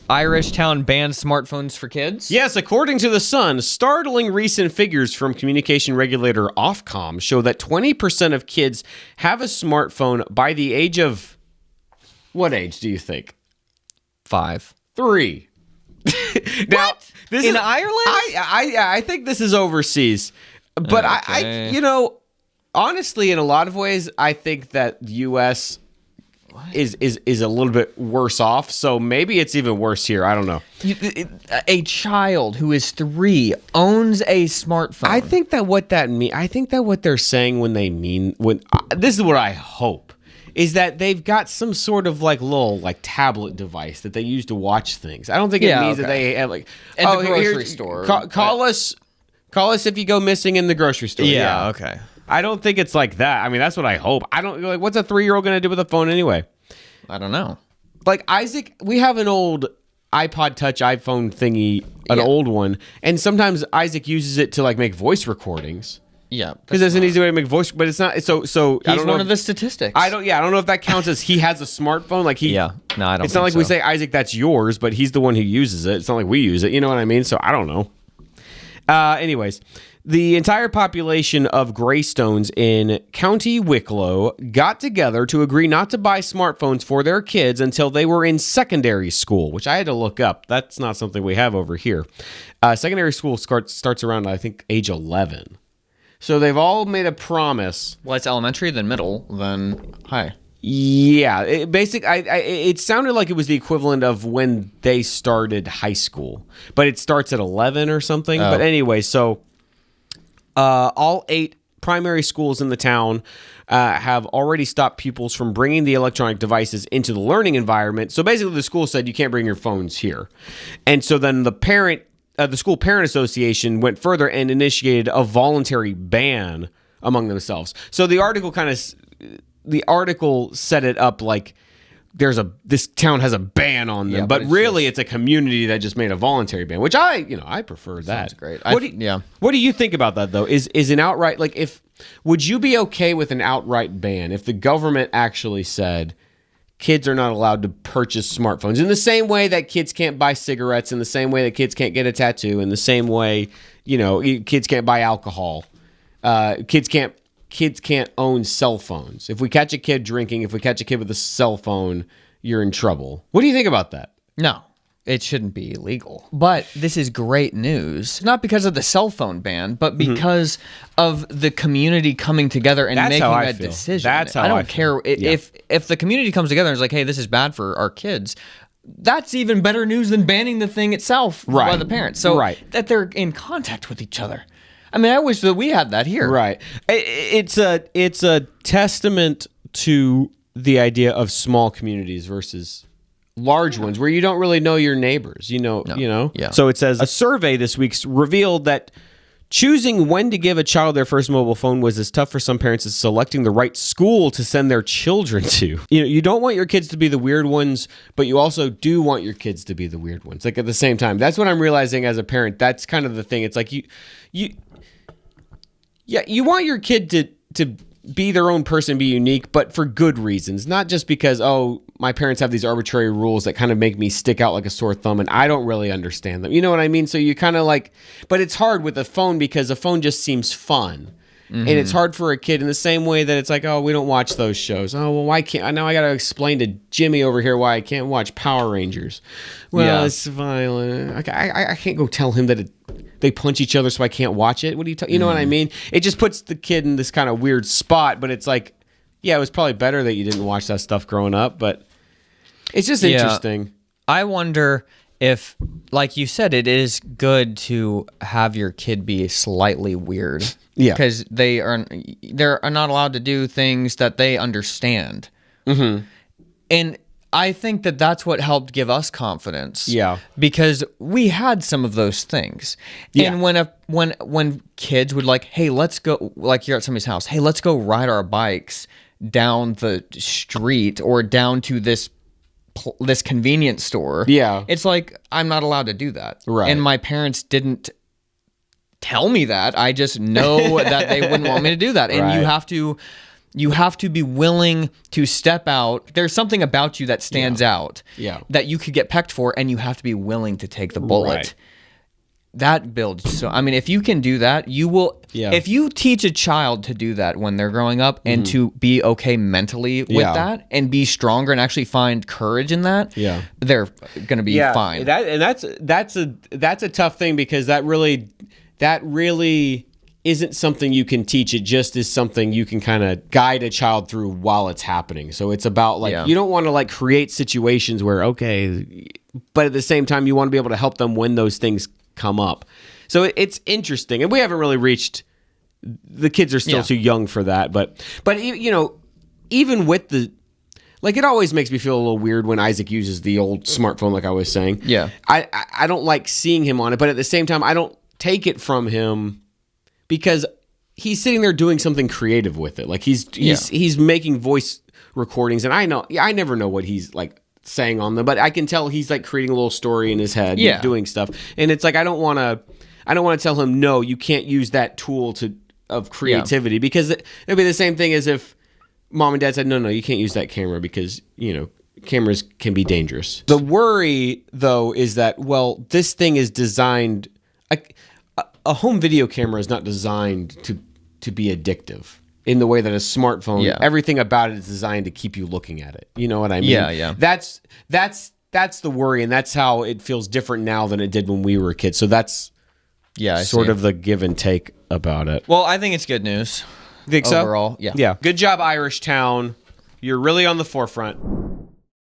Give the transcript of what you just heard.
Irish town bans smartphones for kids? Yes, according to The Sun, startling recent figures from communication regulator Ofcom show that 20% of kids have a smartphone by the age of... What age do you think? 5. 3. Now, What? this In is, Ireland? I think this is overseas. But Okay. I honestly, in a lot of ways, I think that the U.S. is a little bit worse off. So maybe it's even worse here. I don't know. A child who is 3 owns a smartphone. I think that what they're saying when this is what I hope is that they've got some sort of like little like tablet device that they use to watch things. I don't think it means that they have like at the grocery store. Call us if you go missing in the grocery store. Yeah, okay. I don't think it's like that. I mean, that's what I hope. I don't like what's a 3-year-old going to do with a phone anyway? I don't know. Like Isaac, we have an old iPod Touch iPhone thingy, an old one, and sometimes Isaac uses it to like make voice recordings. Yeah, Because there's an easy way to make voice, but it's not. So I he's don't know one if- of the statistics. I don't know if that counts as he has a smartphone. Like he. Yeah, no, I don't. It's not like think we so. say Isaac, that's yours, but he's the one who uses it. It's not like we use it. You know what I mean? So I don't know. Anyways, the entire population of Greystones in County Wicklow got together to agree not to buy smartphones for their kids until they were in secondary school, which I had to look up. That's not something we have over here. Secondary school starts around, I think, age 11. So they've all made a promise. Well, it's elementary, then middle, then high. Yeah, it sounded like it was the equivalent of when they started high school, but it starts at 11 or something. But anyway, so all 8 primary schools in the town have already stopped pupils from bringing the electronic devices into the learning environment. So basically, the school said you can't bring your phones here, and so then the school parent association went further and initiated a voluntary ban among themselves. So the article set it up like this town has a ban on them, but really it's a community that just made a voluntary ban, which I prefer that. Sounds great. What do you think about that though? Is an outright would you be okay with an outright ban if the government actually said kids are not allowed to purchase smartphones in the same way that kids can't buy cigarettes, in the same way that kids can't get a tattoo, in the same way, kids can't buy alcohol. Kids can't own cell phones. If we catch a kid drinking, if we catch a kid with a cell phone, you're in trouble. What do you think about that? No, it shouldn't be illegal. But this is great news, not because of the cell phone ban, but because of the community coming together and That's making how I a feel. decision. That's how I don't I care feel. Yeah. if the community comes together and is like, hey, this is bad for our kids. That's even better news than banning the thing itself by the parents. So that they're in contact with each other. I mean, I wish that we had that here. Right. It's a testament to the idea of small communities versus large ones where you don't really know your neighbors, you know. Yeah. So it says a survey this week revealed that choosing when to give a child their first mobile phone was as tough for some parents as selecting the right school to send their children to. You don't want your kids to be the weird ones, but you also do want your kids to be the weird ones. Like at the same time, that's what I'm realizing as a parent. That's kind of the thing. It's like you want your kid to be their own person, be unique, but for good reasons, not just because, my parents have these arbitrary rules that kind of make me stick out like a sore thumb and I don't really understand them. You know what I mean? So you kind of but it's hard with a phone because a phone just seems fun. Mm-hmm. And it's hard for a kid in the same way that it's like, we don't watch those shows. Oh, well, why can't now I got to explain to Jimmy over here why I can't watch Power Rangers. Well, it's violent. I can't go tell him that they punch each other so I can't watch it. What do you know what I mean? It just puts the kid in this kind of weird spot, but it's like, yeah, it was probably better that you didn't watch that stuff growing up, but it's just interesting. I wonder if, like you said, it is good to have your kid be slightly weird. Yeah. Because they're not allowed to do things that they understand. Mm-hmm. And I think that that's what helped give us confidence. Yeah. Because we had some of those things. Yeah. And when kids would hey, let's go, like you're at somebody's house, hey, let's go ride our bikes down the street or down to this convenience store. Yeah. It's like, I'm not allowed to do that. Right. And my parents didn't tell me that. I just know that they wouldn't want me to do that. And you have to you have to be willing to step out. There's something about you that stands out that you could get pecked for, and you have to be willing to take the bullet. Right. That builds. So, I mean, if you can do that, you will. Yeah. If you teach a child to do that when they're growing up and to be okay mentally with that and be stronger and actually find courage in that, they're going to be fine. That's a tough thing, because that really isn't something you can teach. It just is something you can kind of guide a child through while it's happening. So it's about you don't want to create situations where, but at the same time you want to be able to help them when those things come up. So it's interesting, and we haven't really reached. The kids are still too young for that, but even with the it always makes me feel a little weird when Isaac uses the old smartphone, like I was saying. Yeah, I don't like seeing him on it, but at the same time, I don't take it from him because he's sitting there doing something creative with it. He's making voice recordings, and I never know what he's saying on them, but I can tell he's creating a little story in his head, doing stuff. And it's I don't want to tell him, no, you can't use that tool of creativity, because it'd be the same thing as if mom and dad said, no, you can't use that camera because, cameras can be dangerous. The worry though is that, this thing is designed, a home video camera is not designed to be addictive. In the way that a smartphone, everything about it is designed to keep you looking at it. You know what I mean? Yeah. That's the worry, and that's how it feels different now than it did when we were kids. So that's sort of the give and take about it. Well, I think it's good news. Think so? Overall, yeah. Good job, Irish Town. You're really on the forefront.